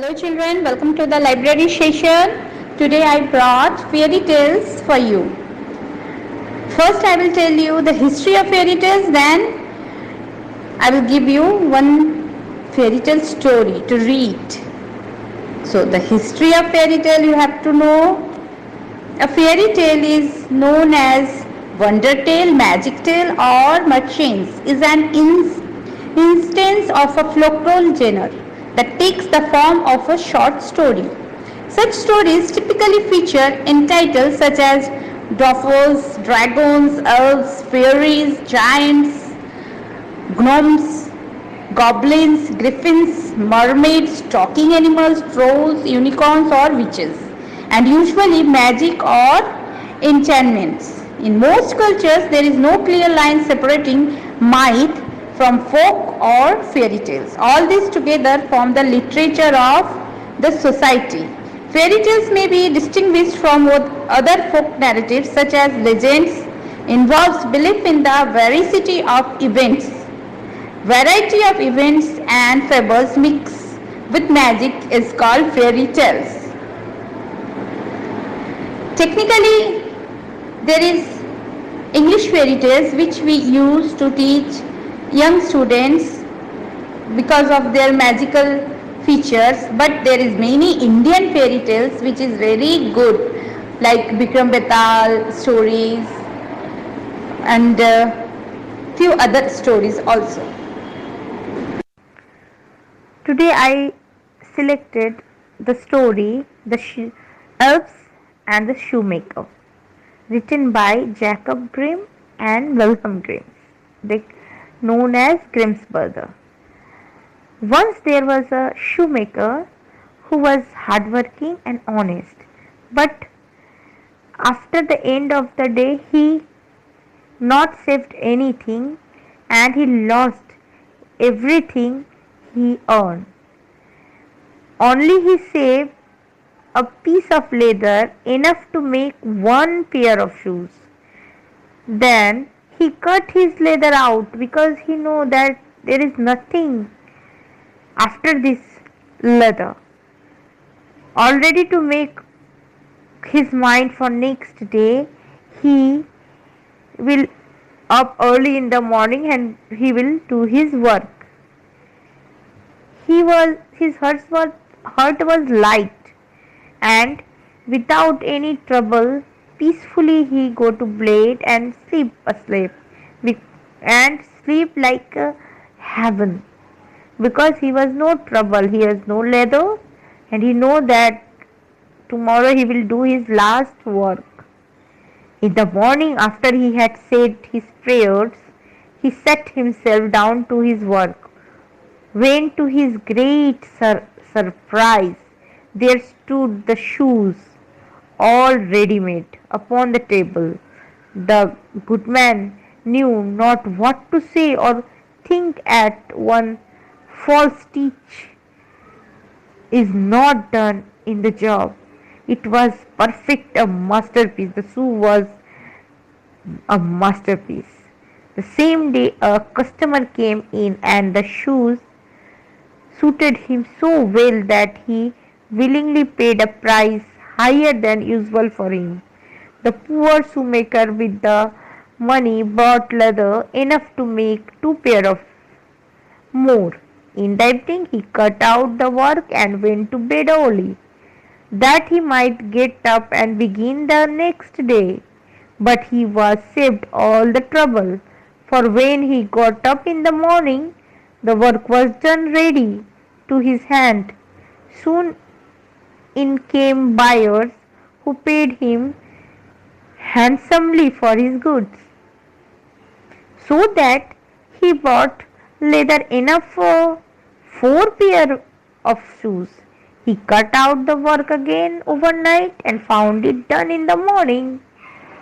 Hello children, welcome to the library session. Today I brought fairy tales for you. First I will tell you the history of fairy tales, then I will give you one fairy tale story to read. So the history of fairy tale you have to know. A fairy tale is known as wonder tale, magic tale or merchants is an instance of a folklore genre that takes the form of a short story. Such stories typically feature in titles such as dwarfs, dragons, elves, fairies, giants, gnomes, goblins, griffins, mermaids, talking animals, trolls, unicorns or witches, and usually magic or enchantments. In most cultures, there is no clear line separating myth from folk or fairy tales. All these together form the literature of the society. Fairy tales may be distinguished from other folk narratives such as legends, involves belief in the veracity of events. Variety of events and fables mixed with magic is called fairy tales. Technically, there is English fairy tales which we use to teach young students because of their magical features, but there is many Indian fairy tales which is very good, like Bikram Betal stories and few other stories also. Today I selected the story The Elves and the Shoemaker, written by Jacob Grimm and Wilhelm Grimm, known as Grimm's brother. Once there was a shoemaker who was hardworking and honest, but after the end of the day he not saved anything and he lost everything he earned. Only he saved a piece of leather enough to make one pair of shoes. Then he cut his leather out because he knew that there is nothing after this leather. Already to make his mind for next day, he will up early in the morning and he will do his work. His heart was light, and without any trouble peacefully he go to bed and sleep like a heaven, because he was no trouble, he has no leather, and he know that tomorrow he will do his last work. In the morning, after he had said his prayers, he set himself down to his work, when to his great surprise there stood the shoes, all ready-made, upon the table. The good man knew not what to say or think. At one false stitch is not done in the job. It was perfect, a masterpiece. The shoe was a masterpiece. The same day a customer came in and the shoes suited him so well that he willingly paid a price higher than usual for him. The poor shoemaker with the money bought leather enough to make two pair of more. In the evening he cut out the work and went to bed early, that he might get up and begin the next day. But he was saved all the trouble, for when he got up in the morning, the work was done ready to his hand. Soon in came buyers who paid him handsomely for his goods, so that he bought leather enough for 4 pair of shoes. He cut out the work again overnight and found it done in the morning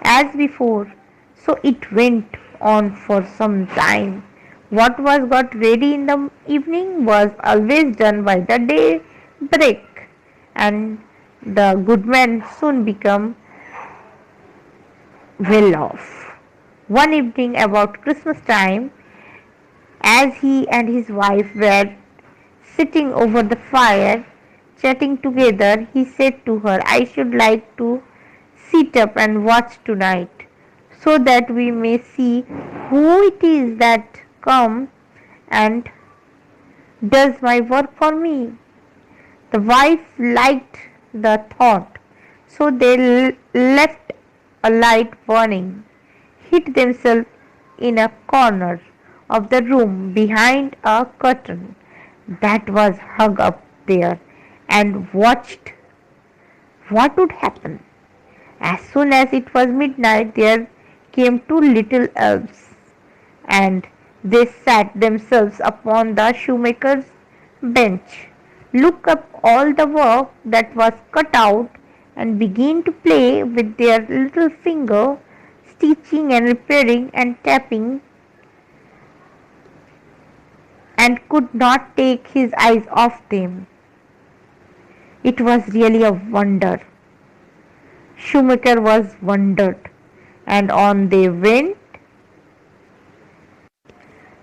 as before. So it went on for some time. What was got ready in the evening was always done by the day break, and the good man soon became well off. One evening about Christmas time, as he and his wife were sitting over the fire chatting together, he said to her, I should like to sit up and watch tonight, so that we may see who it is that comes and does my work for me. The wife liked the thought, so they left a light burning, hid themselves in a corner of the room behind a curtain that was hung up there, and watched what would happen. As soon as it was midnight, there came two little elves, and they sat themselves upon the shoemaker's bench, looked up all the work that was cut out, and began to play with their little finger, stitching and repairing and tapping, and could not take his eyes off them. It was really a wonder. Shoemaker was wondered, and on they went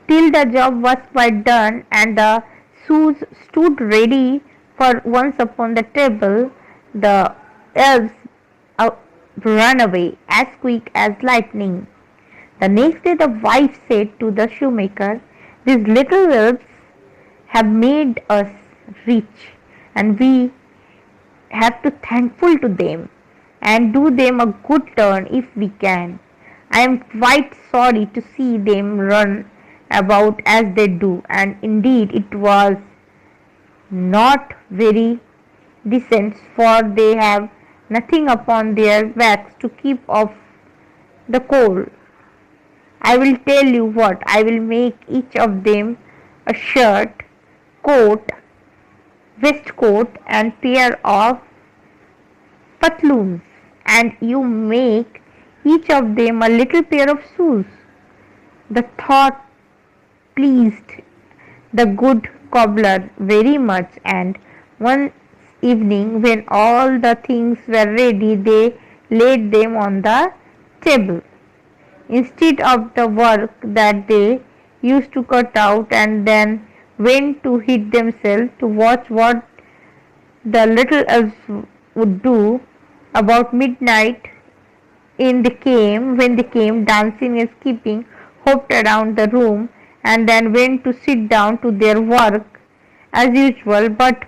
till the job was quite done and the shoes stood ready for once upon the table. The elves ran away as quick as lightning. The next day the wife said to the shoemaker, these little elves have made us rich, and we have to thankful to them and do them a good turn if we can. I am quite sorry to see them run about as they do, and indeed it was not very decent, for they have nothing upon their backs to keep off the cold. I will tell you what, I will make each of them a shirt, coat, waistcoat, and pair of pantaloons, and you make each of them a little pair of shoes. The thought pleased the good cobbler very much, and one evening when all the things were ready, they laid them on the table. Instead of the work that they used to cut out, and then went to hid themselves to watch what the little elves would do. About midnight when they came dancing and skipping, hopped around the room, and then went to sit down to their work as usual. But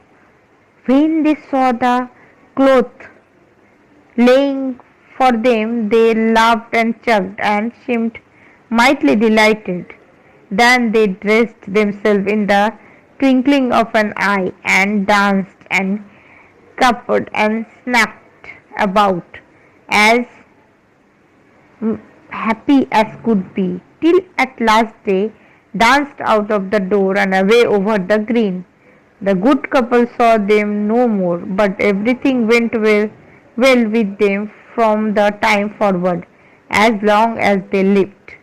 when they saw the cloth laying for them, they laughed and chuckled and seemed mightily delighted. Then they dressed themselves in the twinkling of an eye, and danced and capered and snapped about as happy as could be, till at last they danced out of the door and away over the green. The good couple saw them no more, but everything went well with them from the time forward, as long as they lived.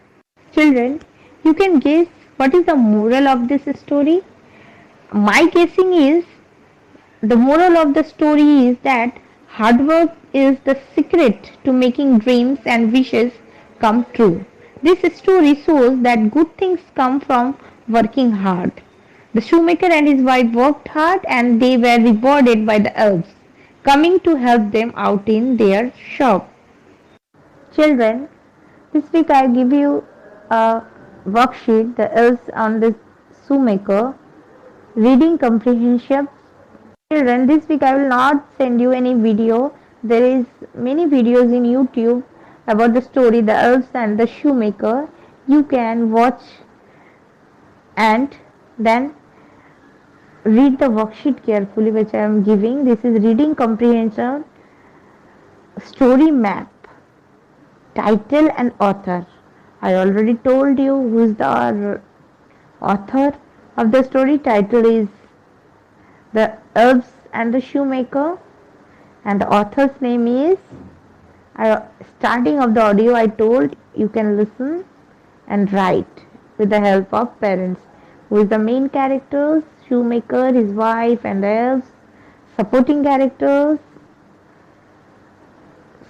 Children, you can guess what is the moral of this story? My guessing is, the moral of the story is that hard work is the secret to making dreams and wishes come true. This story shows that good things come from working hard. The shoemaker and his wife worked hard, and they were rewarded by the elves coming to help them out in their shop. Children, this week I give you a worksheet, the elves on the shoemaker, reading comprehension. Children, this week I will not send you any video. There is many videos in YouTube about the story, the elves and the shoemaker. You can watch and then read the worksheet carefully which I am giving. This is reading comprehension, story map, title and author. I already told you who is the author of the story. Title is The Elves and the Shoemaker, and the author's name is, starting of the audio I told you can listen and write with the help of parents. Who is the main characters? Shoemaker, his wife and the elves. Supporting characters.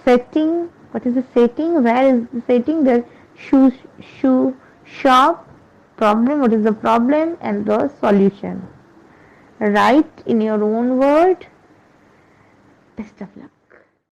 Setting. What is the setting? Where is the setting? The shoe shop. Problem. What is the problem? And the solution. Write in your own word. Best of luck.